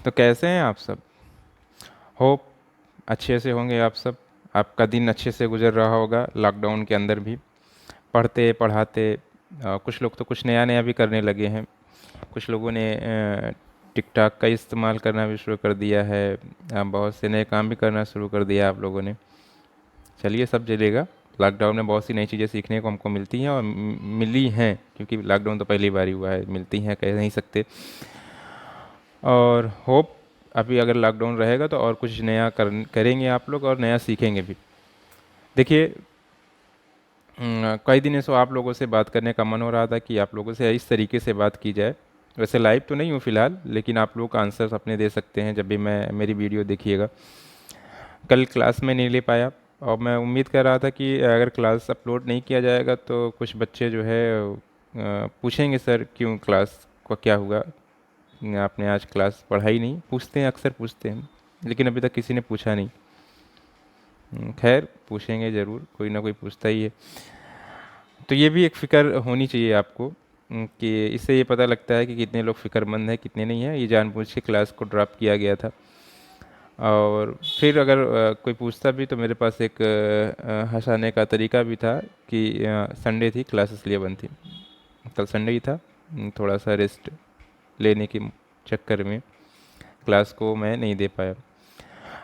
तो कैसे हैं आप सब? होप अच्छे से होंगे आप सब। आपका दिन अच्छे से गुजर रहा होगा लॉकडाउन के अंदर भी, पढ़ते पढ़ाते। कुछ लोग तो कुछ नया नया भी करने लगे हैं। कुछ लोगों ने टिकटॉक का इस्तेमाल करना भी शुरू कर दिया है। बहुत से नए काम भी करना शुरू कर दिया आप लोगों ने। चलिए, सब चलेगा। लॉकडाउन में बहुत सी नई चीज़ें सीखने को हमको मिलती हैं और मिली हैं, क्योंकि लॉकडाउन तो पहली बार ही हुआ है, मिलती हैं कह नहीं सकते। और होप अभी अगर लॉकडाउन रहेगा तो और कुछ नया करेंगे आप लोग और नया सीखेंगे भी। देखिए, कई दिनों से आप लोगों से बात करने का मन हो रहा था कि आप लोगों से इस तरीके से बात की जाए। वैसे लाइव तो नहीं हूँ फ़िलहाल, लेकिन आप लोग आंसर्स अपने दे सकते हैं जब भी मैं मेरी वीडियो देखिएगा। कल क्लास में नहीं ले पाया, और मैं उम्मीद कर रहा था कि अगर क्लास अपलोड नहीं किया जाएगा तो कुछ बच्चे जो है पूछेंगे, सर क्यों क्लास को क्या हुआ, आपने आज क्लास पढ़ाई नहीं, पूछते हैं, अक्सर पूछते हैं। लेकिन अभी तक किसी ने पूछा नहीं। खैर, पूछेंगे ज़रूर, कोई ना कोई पूछता ही है। तो ये भी एक फ़िक्र होनी चाहिए आपको, कि इससे ये पता लगता है कि कितने लोग फ़िक्रमंद हैं कितने नहीं हैं। ये जानबूझ के क्लास को ड्रॉप किया गया था। और फिर अगर कोई पूछता भी तो मेरे पास एक हंसाने का तरीका भी था कि संडे थी, क्लास इसलिए बंद थी। कल संडे ही था। थोड़ा सा रेस्ट लेने के चक्कर में क्लास को मैं नहीं दे पाया।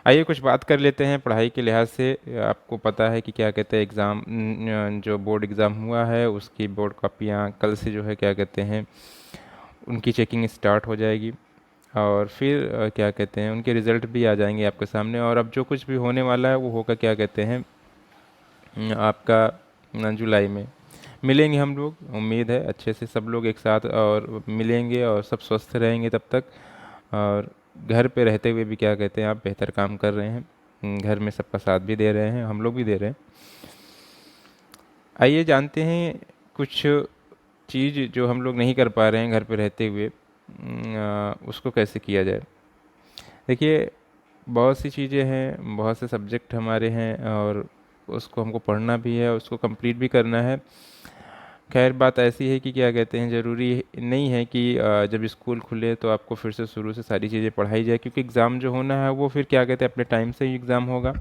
आइए कुछ बात कर लेते हैं पढ़ाई के लिहाज से। आपको पता है कि क्या कहते हैं एग्ज़ाम, जो बोर्ड एग्ज़ाम हुआ है उसकी बोर्ड कॉपियाँ कल से जो है क्या कहते हैं उनकी चेकिंग स्टार्ट हो जाएगी। और फिर क्या कहते हैं उनके रिज़ल्ट भी आ जाएंगे आपके सामने। और अब जो कुछ भी होने वाला है वो होगा क्या कहते हैं आपका जुलाई में मिलेंगे हम लोग। उम्मीद है अच्छे से सब लोग एक साथ और मिलेंगे और सब स्वस्थ रहेंगे तब तक। और घर पे रहते हुए भी क्या कहते हैं आप बेहतर काम कर रहे हैं। घर में सबका साथ भी दे रहे हैं, हम लोग भी दे रहे हैं। आइए जानते हैं कुछ चीज़ जो हम लोग नहीं कर पा रहे हैं घर पे रहते हुए, उसको कैसे किया जाए। देखिए, बहुत सी चीज़ें हैं, बहुत से सब्जेक्ट हमारे हैं और उसको हमको पढ़ना भी है, उसको कंप्लीट भी करना है। खैर, बात ऐसी है कि क्या कहते हैं ज़रूरी नहीं है कि जब स्कूल खुले तो आपको फिर से शुरू से सारी चीज़ें पढ़ाई जाए, क्योंकि एग्ज़ाम जो होना है वो फिर क्या कहते हैं अपने टाइम से ही एग्ज़ाम होगा।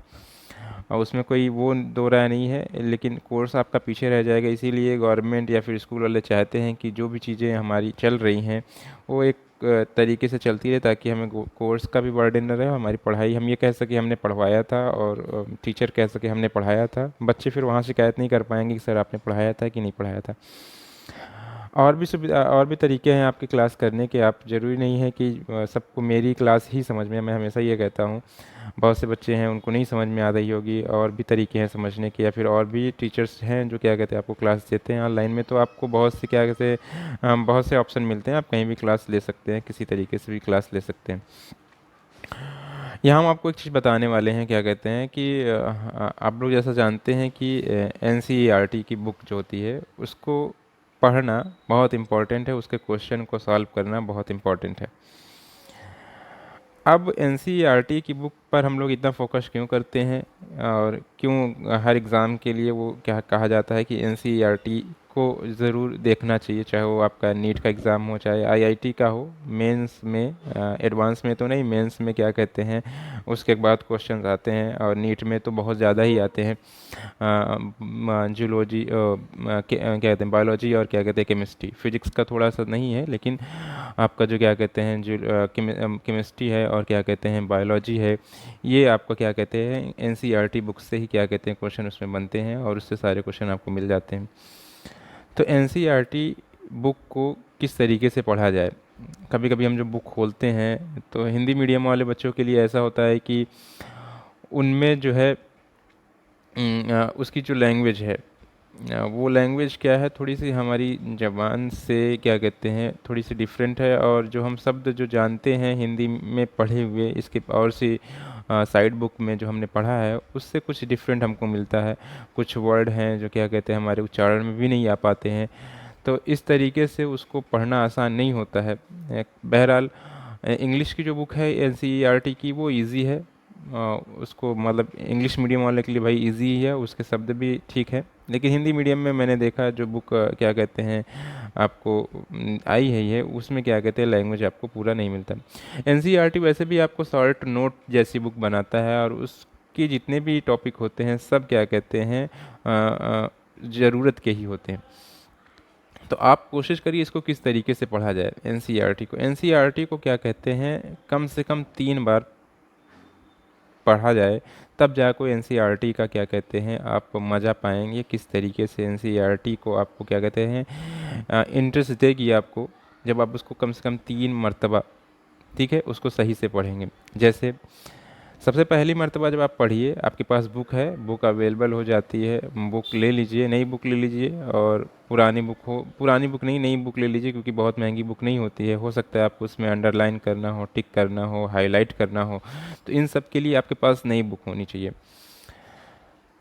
और उसमें कोई वो दो राय नहीं है, लेकिन कोर्स आपका पीछे रह जाएगा। इसीलिए गवर्नमेंट या फिर स्कूल वाले चाहते हैं कि जो भी चीज़ें हमारी चल रही हैं वो एक तरीके से चलती रहे, ताकि हमें कोर्स का भी बर्डन न रहे, हमारी पढ़ाई हम ये कह सके हमने पढ़वाया था और टीचर कह सके हमने पढ़ाया था। बच्चे फिर वहाँ शिकायत नहीं कर पाएंगे कि सर आपने पढ़ाया था कि नहीं पढ़ाया था। और भी सुविधा और भी तरीके हैं आपकी क्लास करने के। आप ज़रूरी नहीं है कि सबको मेरी क्लास ही समझ में। मैं हमेशा ये कहता हूँ, बहुत से बच्चे हैं उनको नहीं समझ में आ रही होगी, और भी तरीके हैं समझने के। या फिर और भी टीचर्स हैं जो क्या कहते हैं आपको क्लास देते हैं ऑनलाइन में, तो आपको बहुत से क्या कहते हैं बहुत से ऑप्शन मिलते हैं, आप कहीं भी क्लास ले सकते हैं, किसी तरीके से भी क्लास ले सकते हैं। यहाँ हम आपको एक चीज़ बताने वाले हैं, क्या कहते हैं कि आप लोग जैसा जानते हैं कि एनसीईआरटी की बुक जो होती है उसको पढ़ना बहुत इम्पोर्टेंट है, उसके क्वेश्चन को सॉल्व करना बहुत इम्पोर्टेंट है। अब एनसीईआरटी की बुक पर हम लोग इतना फोकस क्यों करते हैं, और क्यों हर एग्ज़ाम के लिए वो क्या कहा जाता है कि एनसीईआरटी को ज़रूर देखना चाहिए, चाहे वो आपका नीट का एग्ज़ाम हो चाहे आईआईटी का हो। मेंस में एडवांस में तो नहीं, मेंस में क्या कहते हैं उसके बाद क्वेश्चंस आते हैं, और नीट में तो बहुत ज़्यादा ही आते हैं। जूलॉजी क्या कहते हैं बायोलॉजी, और क्या कहते हैं केमिस्ट्री। फिजिक्स का थोड़ा सा नहीं है, लेकिन आपका जो क्या कहते हैं जो केमिस्ट्री है और क्या कहते हैं बायोलॉजी है, ये आपको क्या कहते हैं एनसीईआरटी बुक से ही क्या कहते हैं क्वेश्चन उसमें बनते हैं, और उससे सारे क्वेश्चन आपको मिल जाते हैं। तो एनसीईआरटी बुक को किस तरीके से पढ़ा जाए। कभी कभी हम जो बुक खोलते हैं तो हिंदी मीडियम वाले बच्चों के लिए ऐसा होता है कि उनमें जो है उसकी जो लैंग्वेज है, वो लैंग्वेज क्या है थोड़ी सी हमारी ज़बान से क्या कहते हैं थोड़ी सी डिफरेंट है। और जो हम शब्द जो जानते हैं हिंदी में पढ़े हुए, इसके और सी साइड बुक में जो हमने पढ़ा है उससे कुछ डिफरेंट हमको मिलता है। कुछ वर्ड हैं जो क्या कहते हैं हमारे उच्चारण में भी नहीं आ पाते हैं, तो इस तरीके से उसको पढ़ना आसान नहीं होता है। बहरहाल इंग्लिश की जो बुक है एनसीईआरटी की वो इजी है, उसको मतलब इंग्लिश मीडियम वाले के लिए भाई इजी ही है, उसके शब्द भी ठीक है, लेकिन हिंदी मीडियम में मैंने देखा जो बुक क्या कहते हैं आपको आई है ये, उसमें क्या कहते हैं लैंग्वेज आपको पूरा नहीं मिलता। एनसीईआरटी वैसे भी आपको शॉर्ट नोट जैसी बुक बनाता है, और उसके जितने भी टॉपिक होते हैं सब क्या कहते हैं ज़रूरत के ही होते हैं। तो आप कोशिश करिए इसको किस तरीके से पढ़ा जाए एनसीईआरटी को। एनसीईआरटी को क्या कहते हैं कम से कम 3 बार पढ़ा जाए, तब जाकर एनसीईआरटी का क्या कहते हैं आप मज़ा पाएंगे, किस तरीके से एनसीईआरटी को आपको क्या कहते हैं इंटरेस्ट देगी आपको, जब आप उसको कम से कम 3 मरतबा, ठीक है, उसको सही से पढ़ेंगे। जैसे सबसे पहली मर्तबा जब आप पढ़िए, आपके पास बुक है, बुक अवेलेबल हो जाती है, बुक ले लीजिए, नई बुक ले लीजिए, और पुरानी बुक नहीं, नई बुक ले लीजिए, क्योंकि बहुत महंगी बुक नहीं होती है, हो सकता है आपको उसमें अंडरलाइन करना हो, टिक करना हो, हाईलाइट करना हो, तो इन सब के लिए आपके पास नई बुक होनी चाहिए।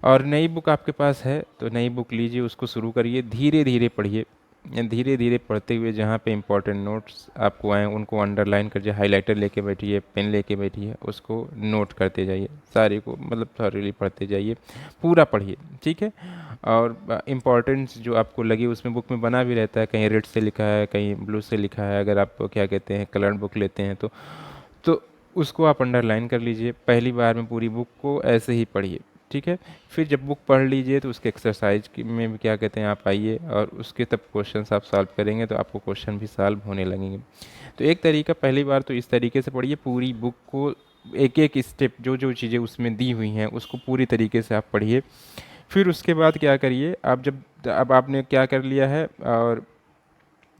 और नई बुक आपके पास है तो नई बुक लीजिए, उसको शुरू करिए, धीरे धीरे पढ़िए, धीरे धीरे पढ़ते हुए जहाँ पे इंपॉर्टेंट नोट्स आपको आएँ उनको अंडरलाइन करिए, हाइलाइटर लेके बैठिए, पेन लेके बैठिए, उसको नोट करते जाइए, सारे को मतलब थॉरली पढ़ते जाइए, पूरा पढ़िए, ठीक है। और इम्पॉर्टेंस जो आपको लगे, उसमें बुक में बना भी रहता है, कहीं रेड से लिखा है, कहीं ब्लू से लिखा है, अगर आप क्या कहते हैं कलर्ड बुक लेते हैं तो उसको आप अंडरलाइन कर लीजिए। पहली बार में पूरी बुक को ऐसे ही पढ़िए, ठीक है। फिर जब बुक पढ़ लीजिए तो उसके एक्सरसाइज में भी क्या कहते हैं आप आइए, और उसके तब क्वेश्चन आप सॉल्व करेंगे तो आपको क्वेश्चन भी सॉल्व होने लगेंगे। तो एक तरीका, पहली बार तो इस तरीके से पढ़िए, पूरी बुक को एक एक स्टेप, जो जो चीज़ें उसमें दी हुई हैं उसको पूरी तरीके से आप पढ़िए। फिर उसके बाद क्या करिए आप, जब अब आपने क्या कर लिया है और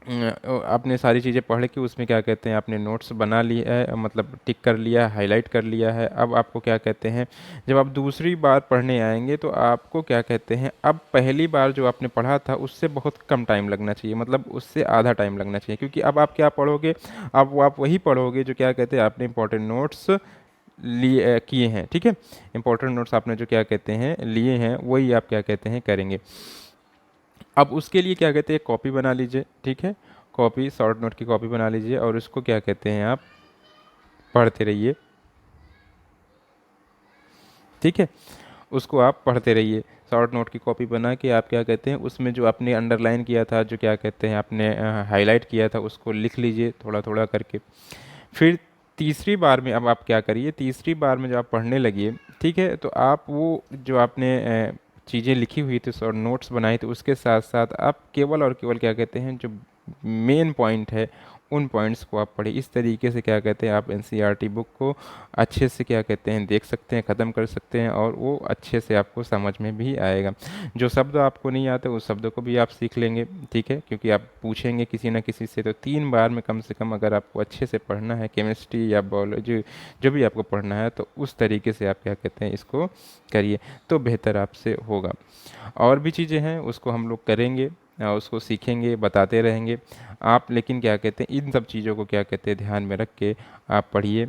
आपने सारी चीज़ें पढ़ के उसमें क्या कहते हैं आपने नोट्स बना लिया है, मतलब टिक कर लिया, हाईलाइट कर लिया है, अब आपको क्या कहते हैं जब आप दूसरी बार पढ़ने आएंगे तो आपको क्या कहते हैं अब पहली बार जो आपने पढ़ा था उससे बहुत कम टाइम लगना चाहिए, मतलब उससे आधा टाइम लगना चाहिए, क्योंकि अब आप क्या पढ़ोगे, अब आप वही पढ़ोगे जो क्या कहते हैं आपने इंपॉर्टेंट नोट्स लिए किए हैं, ठीक है। इंपॉर्टेंट नोट्स आपने जो क्या कहते हैं लिए हैं वही आप क्या कहते हैं करेंगे। अब उसके लिए क्या कहते हैं कॉपी बना लीजिए, ठीक है, कॉपी, शॉर्ट नोट की कॉपी बना लीजिए, और उसको क्या कहते हैं आप पढ़ते रहिए, ठीक है, उसको आप पढ़ते रहिए। शॉर्ट नोट की कॉपी बना के आप क्या कहते हैं उसमें जो आपने अंडरलाइन किया था, जो क्या कहते हैं आपने हाईलाइट किया था, उसको लिख लीजिए थोड़ा थोड़ा करके। फिर तीसरी बार में अब आप क्या करिए, तीसरी बार में जब आप पढ़ने लगिए, ठीक है, तो आप वो जो आपने चीज़ें लिखी हुई थी और नोट्स बनाए थे उसके साथ साथ आप केवल और केवल क्या कहते हैं जो मेन पॉइंट है उन पॉइंट्स को आप पढ़िए। इस तरीके से क्या कहते हैं आप एनसीईआरटी बुक को अच्छे से क्या कहते हैं देख सकते हैं, ख़त्म कर सकते हैं, और वो अच्छे से आपको समझ में भी आएगा। जो शब्द आपको नहीं आते उस शब्दों को भी आप सीख लेंगे, ठीक है, क्योंकि आप पूछेंगे किसी ना किसी से, तो 3 बार में कम से कम अगर आपको अच्छे से पढ़ना है केमिस्ट्री या बायोलॉजी जो भी आपको पढ़ना है, तो उस तरीके से आप क्या कहते हैं इसको करिए, तो बेहतर आपसे होगा। और भी चीज़ें हैं उसको हम लोग करेंगे, उसको सीखेंगे, बताते रहेंगे आप, लेकिन क्या कहते हैं इन सब चीज़ों को क्या कहते हैं ध्यान में रख के आप पढ़िए।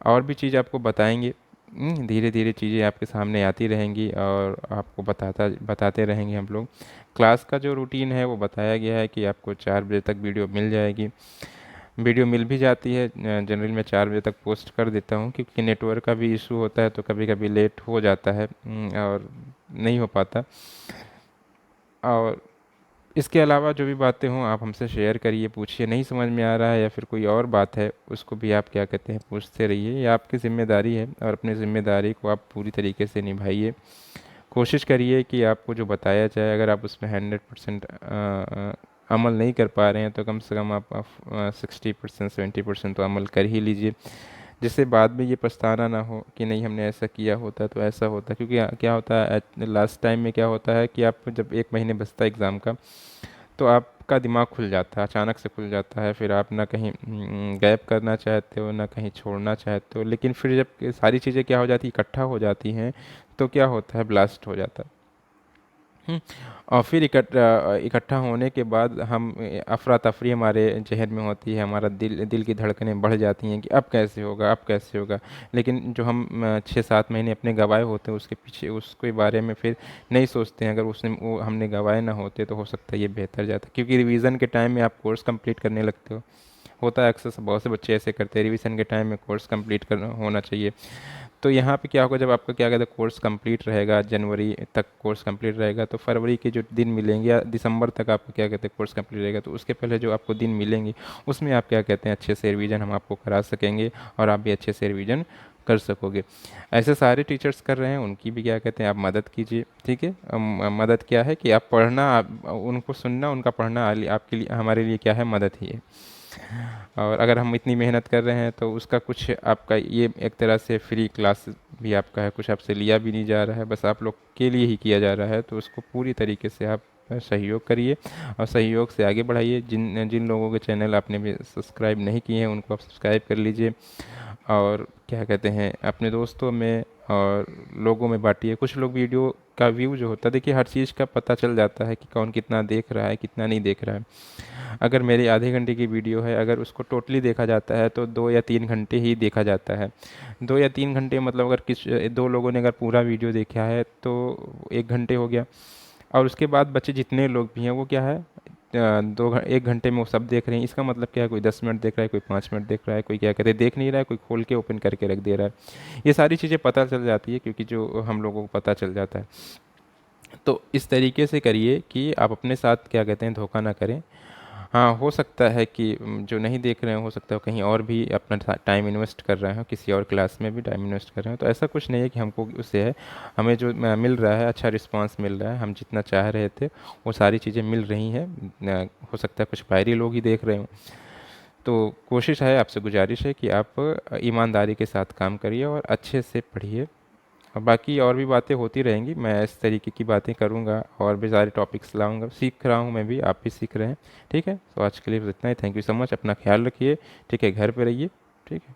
और भी चीज़ आपको बताएंगे, धीरे धीरे चीज़ें आपके सामने आती रहेंगी और आपको बताते रहेंगे हम लोग। क्लास का जो रूटीन है वो बताया गया है कि आपको 4 बजे तक वीडियो मिल जाएगी, वीडियो मिल भी जाती है, जनरली मैं 4 बजे तक पोस्ट कर देता हूँ, क्योंकि नेटवर्क का भी इशू होता है तो कभी कभी लेट हो जाता है और नहीं हो पाता। और इसके अलावा जो भी बातें हों आप हमसे शेयर करिए, पूछिए, नहीं समझ में आ रहा है या फिर कोई और बात है उसको भी आप क्या कहते हैं पूछते रहिए, ये आपकी ज़िम्मेदारी है और अपनी ज़िम्मेदारी को आप पूरी तरीके से निभाइए। कोशिश करिए कि आपको जो बताया जाए अगर आप उसमें 100% अमल नहीं कर पा रहे हैं तो कम से कम आप 60% 70% तो अमल कर ही लीजिए, जिससे बाद में ये पछताना ना हो कि नहीं हमने ऐसा किया होता तो ऐसा होता। क्योंकि क्या होता है लास्ट टाइम में क्या होता है कि आप जब 1 महीने बचता है एग्ज़ाम का तो आपका दिमाग खुल जाता है, अचानक से खुल जाता है, फिर आप ना कहीं गैप करना चाहते हो ना कहीं छोड़ना चाहते हो, लेकिन फिर जब सारी चीज़ें क्या हो जाती इकट्ठा हो जाती हैं तो क्या होता है ब्लास्ट हो जाता है। और फिर इकट्ठा होने के बाद हम अफरा तफरी हमारे जहन में होती है, हमारा दिल की धड़कनें बढ़ जाती हैं कि अब कैसे होगा अब कैसे होगा, लेकिन जो हम 6-7 महीने अपने गंवाए होते हैं उसके पीछे उसके बारे में फिर नहीं सोचते हैं। अगर उसने वो हमने गंवाए ना होते तो हो सकता है ये बेहतर जाता, क्योंकि रिवीज़न के टाइम में आप कोर्स कंप्लीट करने लगते हो, होता है अक्सर, बहुत से बच्चे ऐसे करते हैं, रिवीजन के टाइम में कोर्स कंप्लीट करना होना चाहिए। तो यहाँ पे क्या होगा, जब आपका क्या कहते हैं कोर्स कंप्लीट रहेगा, जनवरी तक कोर्स कंप्लीट रहेगा, तो फरवरी के जो दिन मिलेंगे या दिसंबर तक आपका क्या कहते हैं कोर्स कंप्लीट रहेगा, तो उसके पहले जो आपको दिन मिलेंगे उसमें आप क्या कहते हैं अच्छे से रिवीजन हम आपको करा सकेंगे और आप भी अच्छे से रिवीजन कर सकोगे। ऐसे सारे टीचर्स कर रहे हैं, उनकी भी क्या कहते हैं आप मदद कीजिए, ठीक है। मदद क्या है कि आप पढ़ना, आप उनको सुनना, उनका पढ़ना आपके लिए, हमारे लिए क्या है, मदद ही है। और अगर हम इतनी मेहनत कर रहे हैं तो उसका कुछ आपका ये एक तरह से फ्री क्लास भी आपका है, कुछ आपसे लिया भी नहीं जा रहा है, बस आप लोग के लिए ही किया जा रहा है। तो उसको पूरी तरीके से आप सहयोग करिए और सहयोग से आगे बढ़ाइए। जिन जिन लोगों के चैनल आपने भी सब्सक्राइब नहीं किए हैं उनको आप सब्सक्राइब कर लीजिए और क्या कहते हैं अपने दोस्तों में और लोगों में बांटिए। कुछ लोग वीडियो का व्यू जो होता है, देखिए हर चीज़ का पता चल जाता है कि कौन कितना देख रहा है कितना नहीं देख रहा है। अगर मेरी आधे घंटे की वीडियो है, अगर उसको टोटली देखा जाता है तो 2 या 3 घंटे ही देखा जाता है। 2 या 3 घंटे मतलब अगर किस 2 लोगों ने अगर पूरा वीडियो देखा है तो 1 घंटे हो गया। और उसके बाद बच्चे जितने लोग भी हैं वो क्या है 1 घंटे में वो सब देख रहे हैं। इसका मतलब क्या है, कोई 10 मिनट देख रहा है, कोई 5 मिनट देख रहा है, कोई क्या कहते हैं देख नहीं रहा है, कोई खोल के ओपन करके रख दे रहा है। ये सारी चीज़ें पता चल जाती है क्योंकि जो हम लोगों को पता चल जाता है। तो इस तरीके से करिए कि आप अपने साथ क्या कहते हैं धोखा ना करें। हाँ, हो सकता है कि जो नहीं देख रहे हैं हो सकता है कहीं और भी अपना टाइम इन्वेस्ट कर रहे हो, किसी और क्लास में भी टाइम इन्वेस्ट कर रहे हो। तो ऐसा कुछ नहीं है कि हमको उससे है, हमें जो मिल रहा है अच्छा रिस्पांस मिल रहा है, हम जितना चाह रहे थे वो सारी चीज़ें मिल रही हैं। हो सकता है कुछ बाहरी लोग ही देख रहे हों। तो कोशिश है, आपसे गुजारिश है कि आप ईमानदारी के साथ काम करिए और अच्छे से पढ़िए। और बाकी और भी बातें होती रहेंगी, मैं इस तरीके की बातें करूँगा और भी सारे टॉपिक्स लाऊंगा। सीख रहा हूँ मैं भी, आप भी सीख रहे हैं, ठीक है। तो आज के लिए बस इतना ही। थैंक यू सो मच, अपना ख्याल रखिए, ठीक है, घर पे रहिए, ठीक है।